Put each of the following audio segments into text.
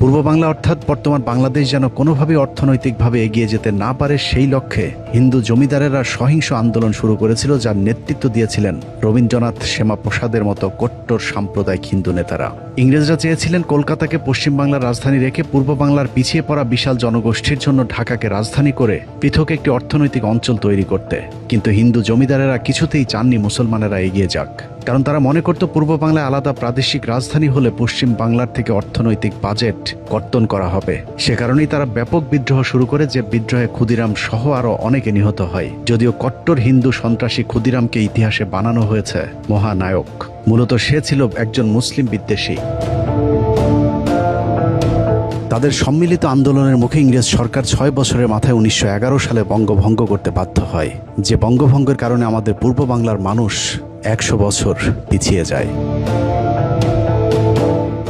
পূর্ব বাংলা অর্থাৎ বর্তমান বাংলাদেশ যেন কোনোভাবে অর্থনৈতিকভাবে এগিয়ে যেতে না পারে সেই লক্ষ্যে হিন্দু জমিদারেরা সহিংস আন্দোলন শুরু করেছিল, যার নেতৃত্ব দিয়েছিলেন রবীন্দ্রনাথ, শ্যামাপ্রসাদের মতো কট্টর সাম্প্রদায়িক হিন্দু নেতারা। ইংরেজরা চেয়েছিলেন কলকাতাকে পশ্চিমবাংলার রাজধানী রেখে পূর্ব বাংলার পিছিয়ে পড়া বিশাল জনগোষ্ঠীর জন্য ঢাকাকে রাজধানী করে পৃথক একটি অর্থনৈতিক অঞ্চল তৈরি করতে। কিন্তু হিন্দু জমিদারেরা কিছুতেই চাননি মুসলমানেরা এগিয়ে যাক, কারণ তারা মনে করত পূর্ব বাংলায় আলাদা প্রাদেশিক রাজধানী হলে পশ্চিম বাংলার থেকে অর্থনৈতিক বাজেট কর্তন করা হবে। সে কারণেই তারা ব্যাপক বিদ্রোহ শুরু করে, যে বিদ্রোহে ক্ষুদিরাম সহ আরো অনেকে নিহত হয়। যদিও কট্টর হিন্দু সন্ত্রাসী ক্ষুদিরামকে ইতিহাসে বানানো হয়েছে মহানায়ক, মূলত সে ছিল একজন মুসলিম বিদ্বেষী। তাদের সম্মিলিত আন্দোলনের মুখে ইংরেজ সরকার 6 বছরের মাথায় 1911 সালে বঙ্গভঙ্গ করতে বাধ্য হয়, যে বঙ্গভঙ্গের কারণে আমাদের পূর্ব বাংলার মানুষ 100 বছর পিছিয়ে যায়।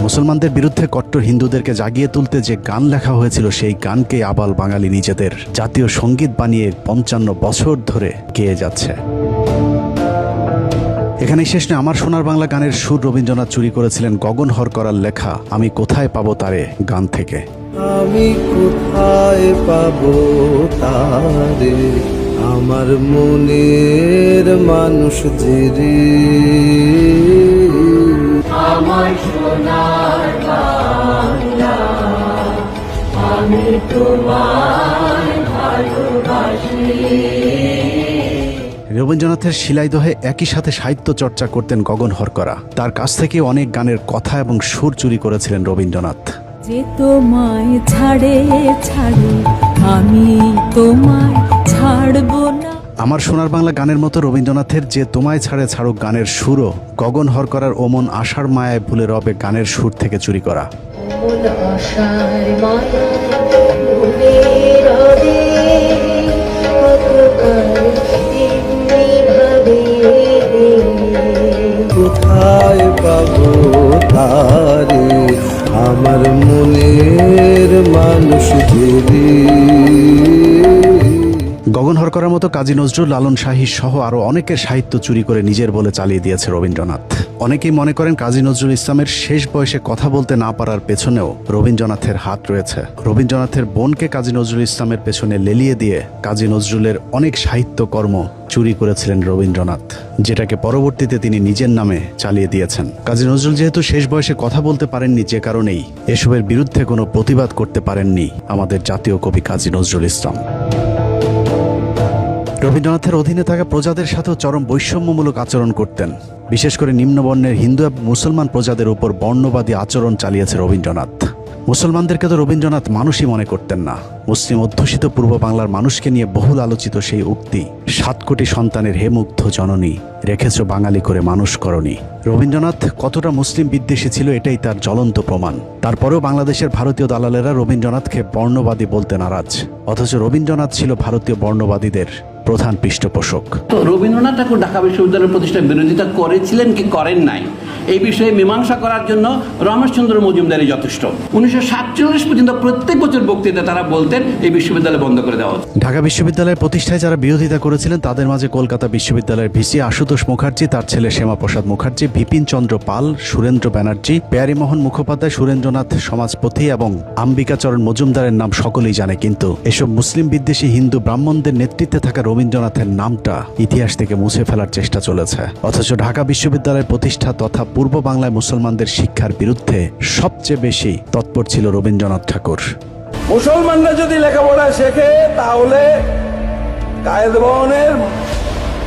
মুসলমানদের বিরুদ্ধে কট্টর হিন্দুদেরকে জাগিয়ে তুলতে যে গান লেখা হয়েছিল, সেই গানকে আবাল বাঙালি নিজেদের জাতীয় সঙ্গীত বানিয়ে 55 বছর ধরে গেয়ে যাচ্ছে। এখানেই শেষ নয়, আমার সোনার বাংলা গানের সুর রবীন্দ্রনাথ চুরি করেছিলেন গগন হরকরার লেখা আমি কোথায় পাবো তারে গান থেকে। আমি কোথায় পাবো তারে, আমার মনের মানুষ যে রে, আমার সোনার বাংলা আমি তোমায় ভালোবাসি। রবীন্দ্রনাথের শিলাইদহে একই সাথে সাহিত্য চর্চা করতেন গগন হরকরা। তার কাছ থেকে অনেক গানের কথা এবং সুর চুরি করেছিলেন রবীন্দ্রনাথ। যে তোমায় ছাড়ে ছাড়ে আমি তোমায় ছাড়বো না। আমার সোনার বাংলা গানের মতো রবীন্দ্রনাথের যে তোমায় ছাড়ে ছাড়ুক গানের সুরও গগন হরকরার ওমন আশার মায়ায় ভুলে রবে গানের সুর থেকে চুরি করা। কোথায় পাবো তারে, আমার মনের মানুষ যে রে। গগন হরকরার মতো কাজী নজরুল, লালন শাহী সহ আরো অনেকের সাহিত্য চুরি করে নিজের বলে চালিয়ে দিয়েছে রবীন্দ্রনাথ। অনেকেই মনে করেন কাজী নজরুল ইসলামের শেষ বয়সে কথা বলতে না পারার পেছনেও রবীন্দ্রনাথের হাত রয়েছে। রবীন্দ্রনাথের বোনকে কাজী নজরুল ইসলামের পেছনে লেলিয়ে দিয়ে কাজী নজরুলের অনেক সাহিত্যকর্ম চুরি করেছিলেন রবীন্দ্রনাথ, যেটাকে পরবর্তীতে তিনি নিজের নামে চালিয়ে দিয়েছেন। কাজী নজরুল যেহেতু শেষ বয়সে কথা বলতে পারেননি, যে কারণেই এসবের বিরুদ্ধে কোনো প্রতিবাদ করতে পারেননি আমাদের জাতীয় কবি কাজী নজরুল ইসলাম। রবীন্দ্রনাথের অধীনে থাকা প্রজাদের সাথেও চরম বৈষম্যমূলক আচরণ করতেন। বিশেষ করে নিম্নবর্ণের হিন্দু এবং মুসলমান প্রজাদের উপর বর্ণবাদী আচরণ চালিয়েছে রবীন্দ্রনাথ। মুসলমানদেরকে তো রবীন্দ্রনাথ মানুষই মনে করতেন না। মুসলিম অধ্যুষিত পূর্ব বাংলার মানুষকে নিয়ে বহুল আলোচিত সেই উক্তি, 7 কোটি সন্তানের হে মুগ্ধ জননী, রেখেছ বাঙালি করে মানুষ করণী। রবীন্দ্রনাথ কতটা মুসলিম বিদ্বেষী ছিল এটাই তার জ্বলন্ত প্রমাণ। তারপরেও বাংলাদেশের ভারতীয় দালালেরা রবীন্দ্রনাথকে বর্ণবাদী বলতে নারাজ, অথচ রবীন্দ্রনাথ ছিল ভারতীয় বর্ণবাদীদের প্রধান পৃষ্ঠপোষক। তো রবীন্দ্রনাথ ঠাকুর ঢাকা বিশ্ববিদ্যালয়ের প্রতিষ্ঠার বিরোধিতা করেছিলেন কি করেন নাই, এই বিষয়ে মীমাংসা করার জন্য রমেশচন্দ্র মজুমদারই যথেষ্ট। 1947 পর্যন্ত প্রত্যেক বছর বক্তৃতা তারা বলতেন এই বিশ্ববিদ্যালয় বন্ধ করে দেওয়া হতো। ঢাকা বিশ্ববিদ্যালয়ের প্রতিষ্ঠায় যারা বিরোধিতা করেছিলেন তাদের মাঝে কলকাতা বিশ্ববিদ্যালয়ের ভিসি আশুতোষ মুখার্জি, তার ছেলে শ্যামাপ্রসাদ মুখার্জি, বিপিন চন্দ্র পাল, সুরেন্দ্র ব্যানার্জি, প্যারীমোহন মুখোপাধ্যায়, সুরেন্দ্রনাথ সমাজপতি এবং আম্বিকাচরণ মজুমদারের নাম সকলেই জানে। কিন্তু এসব মুসলিম বিদ্বেষী হিন্দু ব্রাহ্মণদের নেতৃত্বে থাকা রবীন্দ্রনাথের নামটা ইতিহাস থেকে মুছে ফেলার চেষ্টা চলেছে। অথচ ঢাকা বিশ্ববিদ্যালয়ের প্রতিষ্ঠা তথা পূর্ব বাংলায় মুসলমানদের শিক্ষার বিরুদ্ধে সবচেয়ে বেশি তৎপর ছিল রবীন্দ্রনাথ ঠাকুর। মুসলমানরা যদি লেখাপড়া শেখে তাহলে কায়েদ বহনের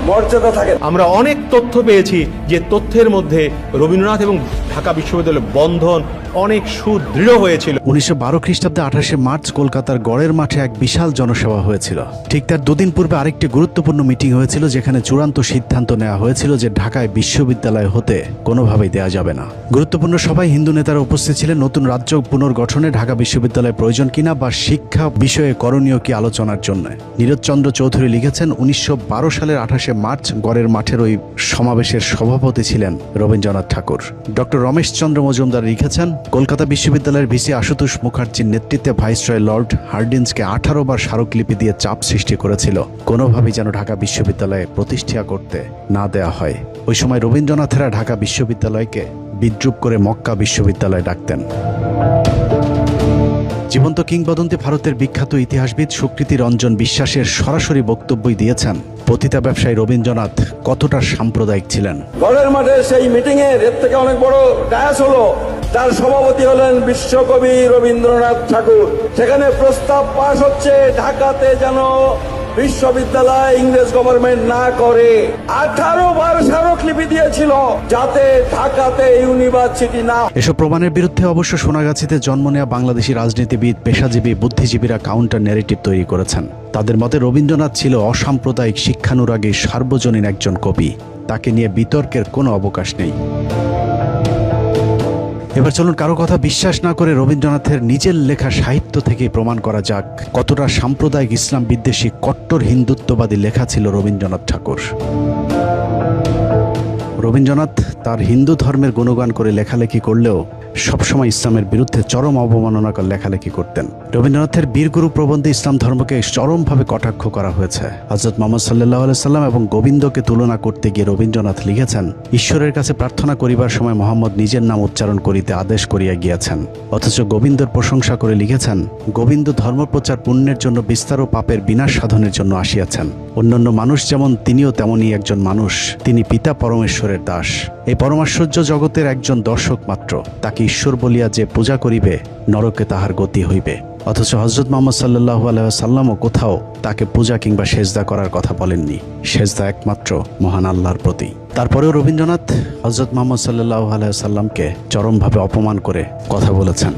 মর্যাদা থাকে। আমরা অনেক তথ্য পেয়েছি যে তথ্যের মধ্যে রবীন্দ্রনাথ এবং ঢাকা বিশ্ববিদ্যালয়ের বন্ধন অনেক সুদৃঢ় হয়েছিল। 1912 খ্রিস্টাব্দে 28শে মার্চ কলকাতার গড়ের মাঠে এক বিশাল জনসভা হয়েছিল। ঠিক তার দুদিন পূর্বে আরেকটি গুরুত্বপূর্ণ মিটিং হয়েছিল, যেখানে চূড়ান্ত সিদ্ধান্ত নেওয়া হয়েছিল যে ঢাকায় বিশ্ববিদ্যালয় হতে কোনোভাবেই দেওয়া যাবে না। গুরুত্বপূর্ণ সভায় হিন্দু নেতারা উপস্থিত ছিলেন। নতুন রাজ্য পুনর্গঠনে ঢাকা বিশ্ববিদ্যালয় প্রয়োজন কিনা বা শিক্ষা বিষয়ে করণীয় কি আলোচনার জন্য নীরজচন্দ্র চৌধুরী লিখেছেন, 1912 সালের 28শে মার্চ গড়ের মাঠের ওই সমাবেশের সভাপতি ছিলেন রবীন্দ্রনাথ ঠাকুর। ডক্টর রমেশচন্দ্র মজুমদার লিখেছেন, কলকাতা বিশ্ববিদ্যালয়ের ভিসি আশুতোষ মুখার্জির নেতৃত্বে ভাইসরয় লর্ড হার্ডিন্সকে 18 বার স্মারকলিপি দিয়ে চাপ সৃষ্টি করেছিল কোনোভাবেই যেন ঢাকা বিশ্ববিদ্যালয়ে প্রতিষ্ঠা করতে না দেয়া হয়। ওই সময় রবীন্দ্রনাথেরা ঢাকা বিশ্ববিদ্যালয়কে বিদ্রূপ করে মক্কা বিশ্ববিদ্যালয় ডাকতেন। জীবন্ত কিংবদন্তি ভারতের বিখ্যাত ইতিহাসবিদ সুকৃতি রঞ্জন বিশ্বাসের সরাসরি বক্তব্যই দিয়েছেন পতিতা ব্যবসায়ী রবীন্দ্রনাথ কতটা সাম্প্রদায়িক ছিলেন। ঘরের মাঠে সেই মিটিং এর থেকে অনেক বড় ডায়াস হলো, তার সভাপতি হলেন বিশ্বকবি রবীন্দ্রনাথ ঠাকুর। সেখানে প্রস্তাব পাশ হচ্ছে ঢাকাতে যেন বিশ্ববিদ্যালয় ইংরেজ গভর্নমেন্ট না করে। 18 বার স্মারকলিপি দিয়েছিল যাতে ঢাকাতে ইউনিভার্সিটি না। এসব প্রমাণের বিরুদ্ধে অবশ্য সোনাগাছিতে জন্ম নেওয়া বাংলাদেশি রাজনীতিবিদ, পেশাজীবী, বুদ্ধিজীবীরা কাউন্টার ন্যারেটিভ তৈরি করেছেন। তাদের মতে রবীন্দ্রনাথ ছিল অসাম্প্রদায়িক, শিক্ষানুরাগী, সার্বজনীন একজন কবি। তাকে নিয়ে বিতর্কের কোনো অবকাশ নেই। এবার চলুন কারো কথা বিশ্বাস না করে রবীন্দ্রনাথের নিজের লেখা সাহিত্য থেকে প্রমাণ করা যাক কতটা সাম্প্রদায়িক, ইসলাম বিদ্বেষী, কট্টর হিন্দুত্ববাদী লেখা ছিল রবীন্দ্রনাথ ঠাকুর। রবীন্দ্রনাথ তার হিন্দু ধর্মের গুণগান করে লেখালেখি করলেও সবসময় ইসলামের বিরুদ্ধে চরম অবমাননাকর লেখালেখি করতেন। রবীন্দ্রনাথের বীরগুরু প্রবন্ধে ইসলাম ধর্মকে চরমভাবে কটাক্ষ করা হয়েছে। হযরত মুহাম্মদ সাল্লাল্লাহু আলাইহি সাল্লাম এবং গোবিন্দকে তুলনা করতে গিয়ে রবীন্দ্রনাথ লিখেছেন, ঈশ্বরের কাছে প্রার্থনা করিবার সময় মোহাম্মদ নিজের নাম উচ্চারণ করিতে আদেশ করিয়া গিয়াছেন, অথচ গোবিন্দর প্রশংসা করে লিখেছেন, গোবিন্দ ধর্মপ্রচার পুণ্যের জন্য বিস্তার ও পাপের বিনাশ সাধনের জন্য আসিয়াছেন। অন্যান্য মানুষ যেমন, তিনিও তেমনই একজন মানুষ। তিনি পিতা পরমেশ্বরের দাস, এই পরমাশ্চর্য জগতের একজন দর্শক মাত্র। তাকে ঈশ্বর বলিয়া যে পূজা করিবে, নরকে তাহার গতি হইবে। অথচ হযরত মুহাম্মদ সাল্লাল্লাহু আলাইহি ওয়াসাল্লামও কোথাও তাকে পূজা কিংবা সেজদা করার কথা বলেননি। সেজদা একমাত্র মহান আল্লাহর প্রতি। তারপরেও রবীন্দ্রনাথ হযরত মুহাম্মদ সাল্লাল্লাহু আলাইহি ওয়াসাল্লামকে চরমভাবে অপমান করে কথা বলেছেন।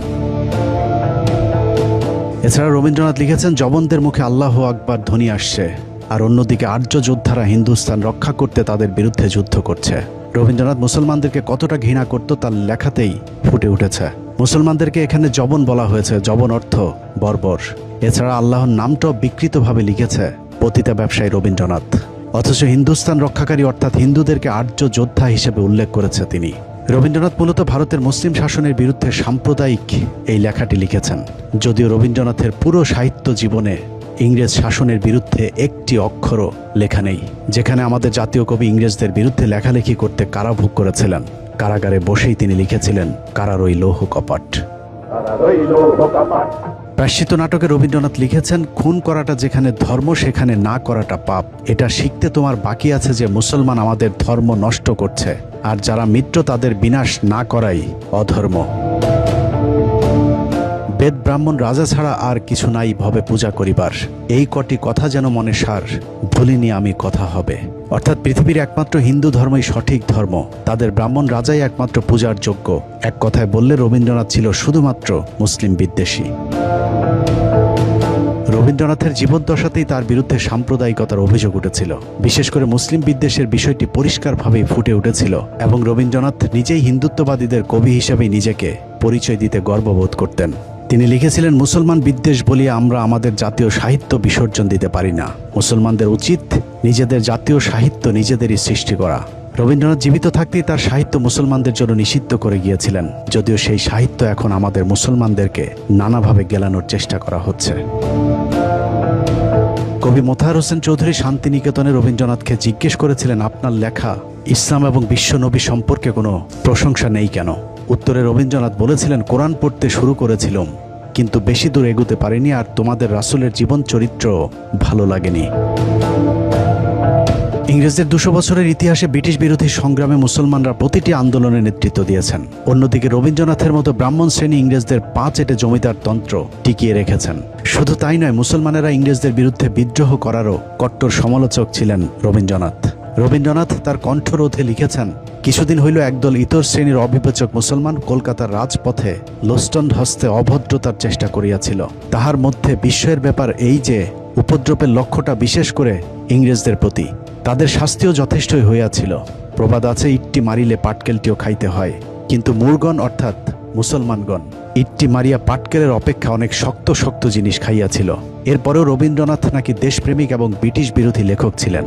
এছাড়া রবীন্দ্রনাথ লিখেছেন, জবনদের মুখে আল্লাহু আকবার ধ্বনি আসছে, আর অন্যদিকে আর্য যোদ্ধারা হিন্দুস্তান রক্ষা করতে তাদের বিরুদ্ধে যুদ্ধ করছে। রবীন্দ্রনাথ মুসলমানদেরকে কতটা ঘৃণা করত তার লেখাতেই ফুটে উঠেছে। মুসলমানদেরকে এখানে জবন বলা হয়েছে, জবন অর্থ বর্বর। এছাড়া আল্লাহর নামটাও বিকৃতভাবে লিখেছে পতিতা ব্যবসায়ী রবীন্দ্রনাথ। অথচ হিন্দুস্তান রক্ষাকারী অর্থাৎ হিন্দুদেরকে আর্য যোদ্ধা হিসেবে উল্লেখ করেছে তিনি। রবীন্দ্রনাথ মূলত ভারতের মুসলিম শাসনের বিরুদ্ধে সাম্প্রদায়িক এই লেখাটি লিখেছেন। যদিও রবীন্দ্রনাথের পুরো সাহিত্য জীবনে ইংরেজ শাসনের বিরুদ্ধে একটি অক্ষরও লেখা নেই। যেখানে আমাদের জাতীয় কবি ইংরেজদের বিরুদ্ধে লেখালেখি করতে কারাভোগ করেছিলেন, কারাগারে বসেই তিনি লিখেছিলেন, কারারই লৌহ কপাট। প্রায়শ্চিত্ত নাটকে রবীন্দ্রনাথ লিখেছেন, খুন করাটা যেখানে ধর্ম সেখানে না করাটা পাপ। এটা শিখতে তোমার বাকি আছে যে মুসলমান আমাদের ধর্ম নষ্ট করছে, আর যারা মিত্র তাদের বিনাশ না করাই অধর্ম। বেদ, ব্রাহ্মণ, রাজা ছাড়া আর কিছু নাই ভবে পূজা করিবার, এই কটি কথা যেন মনে সার, ভুলিনি আমি কথা হবে। অর্থাৎ পৃথিবীর একমাত্র হিন্দু ধর্মই সঠিক ধর্ম, তাদের ব্রাহ্মণ রাজাই একমাত্র পূজার যোগ্য। এক কথায় বললে রবীন্দ্রনাথ ছিল শুধুমাত্র মুসলিম বিদ্বেষী। রবীন্দ্রনাথের জীবদ্দশাতেই তার বিরুদ্ধে সাম্প্রদায়িকতার অভিযোগ উঠেছিল। বিশেষ করে মুসলিম বিদ্বেষের বিষয়টি পরিষ্কারভাবেই ফুটে উঠেছিল এবং রবীন্দ্রনাথ নিজেই হিন্দুত্ববাদীদের কবি হিসেবেই নিজেকে পরিচয় দিতে গর্ববোধ করতেন। তিনি লিখেছিলেন, মুসলমান বিদ্বেষ বলিয়া আমরা আমাদের জাতীয় সাহিত্য বিসর্জন দিতে পারি না। মুসলমানদের উচিত নিজেদের জাতীয় সাহিত্য নিজেদেরই সৃষ্টি করা। রবীন্দ্রনাথ জীবিত থাকতেই তার সাহিত্য মুসলমানদের জন্য নিষিদ্ধ করে গিয়েছিলেন, যদিও সেই সাহিত্য এখন আমাদের মুসলমানদেরকে নানাভাবে গেলানোর চেষ্টা করা হচ্ছে। কবি মোতাহার হোসেন চৌধুরী শান্তিনিকেতনে রবীন্দ্রনাথকে জিজ্ঞেস করেছিলেন, আপনার লেখা ইসলাম এবং বিশ্বনবী সম্পর্কে কোনো প্রশংসা নেই কেন? উত্তরে রবীন্দ্রনাথ বলেছিলেন, কোরআন পড়তে শুরু করেছিলাম, কিন্তু বেশি দূর এগুতে পারিনি, আর তোমাদের রাসূলের জীবন চরিত্র ভালো লাগেনি। ইংরেজদের 200 বছরের ইতিহাসে ব্রিটিশ বিরোধী সংগ্রামে মুসলমানরা প্রতিটি আন্দোলনে নেতৃত্ব দিয়েছেন। অন্যদিকে রবীন্দ্রনাথের মতো ব্রাহ্মণ শ্রেণী ইংরেজদের পা চেটে জমিদার তন্ত্র টিকিয়ে রেখেছেন। শুধু তাই নয়, মুসলমানেরা ইংরেজদের বিরুদ্ধে বিদ্রোহ করারও কট্টর সমালোচক ছিলেন রবীন্দ্রনাথ। রবীন্দ্রনাথ তার কণ্ঠরোধে লিখেছেন, কিছুদিন হইল একদল ইতর শ্রেণীর অবিবেচক মুসলমান কলকাতার রাজপথে লোস্টন হস্তে অভদ্রতার চেষ্টা করিয়াছিল। তাহার মধ্যে বিস্ময়ের ব্যাপার এই যে উপদ্রবের লক্ষ্যটা বিশেষ করে ইংরেজদের প্রতি। তাদের শাস্তিও যথেষ্টই হইয়াছিল। প্রবাদ আছে, ইট্টি মারিলে পাটকেলটিও খাইতে হয়। কিন্তু মূর্গণ অর্থাৎ মুসলমানগণ ইট্টি মারিয়া পাটকেলের অপেক্ষা অনেক শক্ত শক্ত জিনিস খাইয়াছিল। এরপরেও রবীন্দ্রনাথ নাকি দেশপ্রেমিক এবং ব্রিটিশ বিরোধী লেখক ছিলেন।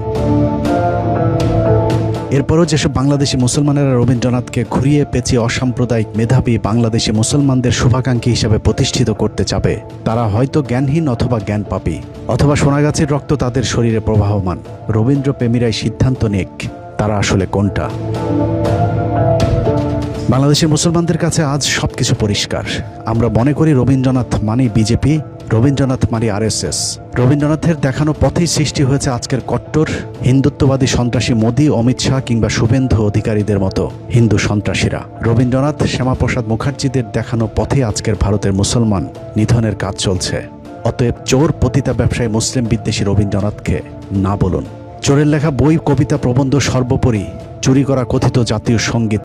এরপরও যেসব বাংলাদেশি মুসলমানেরা রবীন্দ্রনাথকে ঘুরিয়ে পেঁচিয়ে অসাম্প্রদায়িক, মেধাবী, বাংলাদেশি মুসলমানদের শুভাকাঙ্ক্ষী হিসেবে প্রতিষ্ঠিত করতে চাবে, তারা হয়তো জ্ঞানহীন অথবা জ্ঞানপাপী, অথবা সোনাগাছির রক্ত তাদের শরীরে প্রবাহমান। রবীন্দ্র প্রেমীরাই সিদ্ধান্ত নিক তারা আসলে কোনটা। বাংলাদেশের মুসলমানদের কাছে আজ সবকিছু পরিষ্কার। আমরা মনে করি রবীন্দ্রনাথ মানে বিজেপি, রবীন্দ্রনাথ মানে আরএসএস। রবীন্দ্রনাথের দেখানো পথেই সৃষ্টি হয়েছে আজকের কট্টর হিন্দুত্ববাদী সন্ত্রাসী মোদী, অমিত শাহ কিংবা শুভেন্দু অধিকারীদের মতো হিন্দু সন্ত্রাসীরা। রবীন্দ্রনাথ, শ্যামাপ্রসাদ মুখার্জিদের দেখানো পথে আজকের ভারতের মুসলমান নিধনের কাজ চলছে। অতএব চোর, পতিতা ব্যবসায়ী, মুসলিম বিদ্বেষী রবীন্দ্রনাথকে না বলুন। চোরের লেখা বই, কবিতা, প্রবন্ধ, সর্বোপরি চুরি করা কথিত জাতীয় সঙ্গীত